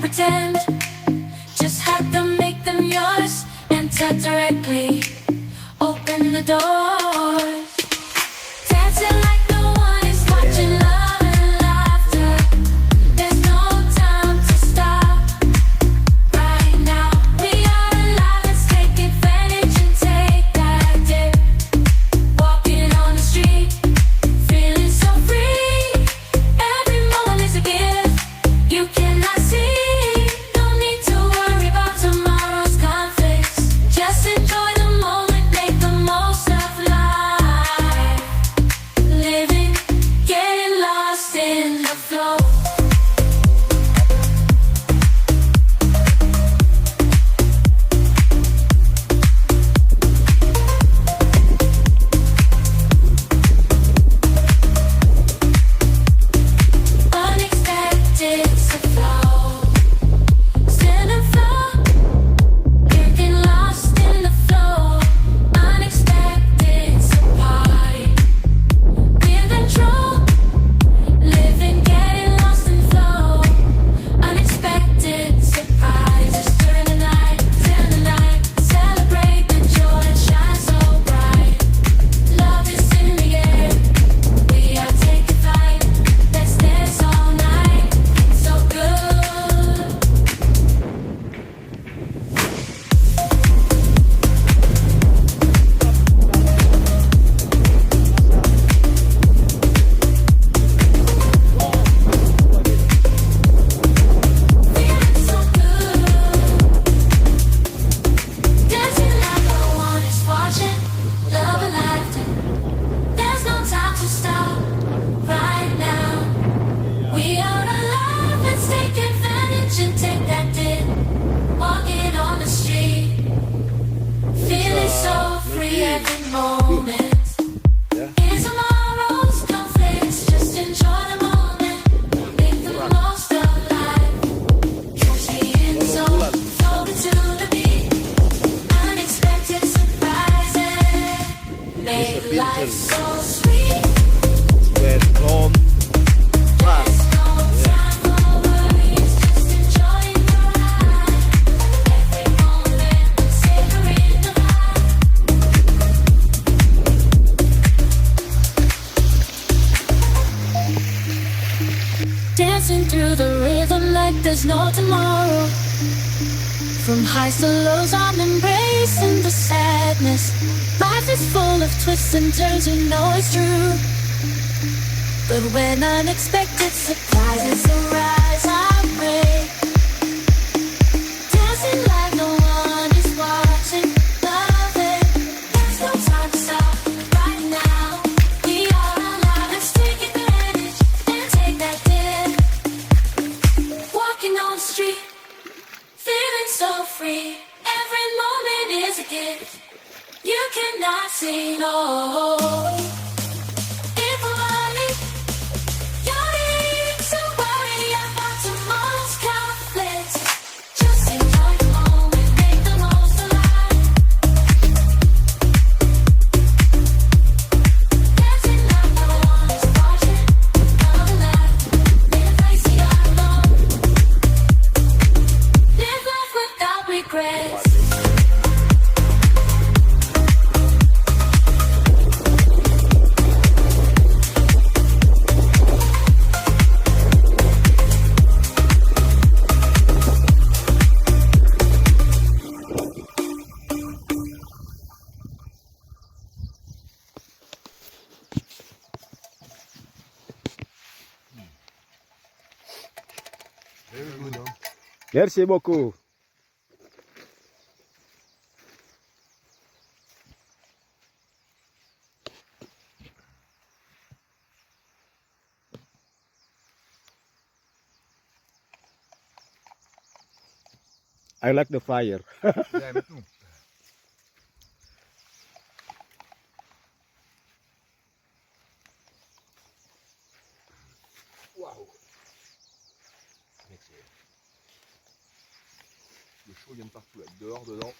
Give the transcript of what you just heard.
pretend. Just have them, make them yours. Enter directly, open the doors. Dancing like no one is watching, love and laughter. There's no time to stop. Right now, we are alive, let's take advantage and take that dip. Walking on the street, feeling so free. Every moment is a gift you cannot see. No need to worry about tomorrow's conflicts. Just enjoy the moment, make the most of life. Living, getting lost in the flow. Unexpected to flow. Stand and flow. Getting lost in the flow. Unexpected to party. Be in control. Living, getting lost in flow. Unexpected surprises during the night. Celebrate the joy and shine so bright. Love is in the air. We are taking flight. Let's dance all night. So good. Feeling so good. Dancing like no one is watching. Love and laughter. There's no time to stop. Right now, we are alive. Let's take advantage and take that dip. Walking on the street, feeling so free every moment. In tomorrow's conflicts, just enjoy the moment. Make the most of life. Catch me in the zone, floating to the beat. Unexpected surprises make life so sweet. There's no time for worries, just enjoying your life. Every moment, savoring the vibe. Dancing through the rhythm like there's no tomorrow. From highs to lows, I'm embracing the sadness. Life is full of twists and turns, you know it's true. But when unexpected surprises arise, I break. Dancing like no one is watching. Love it, there's no time to stop. Right now, we are alive. Let's take advantage and take that dip. Walking on the street, feeling so free. Every moment is a gift you cannot see, no. If worry, you're needing to worry about tomorrow's conflicts. Just enjoy the moment, make the most of life. Dancing like no one is watching. Love and laughter, live like you are alone. Live life without regrets. Very good, huh? Merci beaucoup. I like the fire. Yeah, me too. Waouh. Excellent. Le chaud vient de partout, là, dehors, dedans.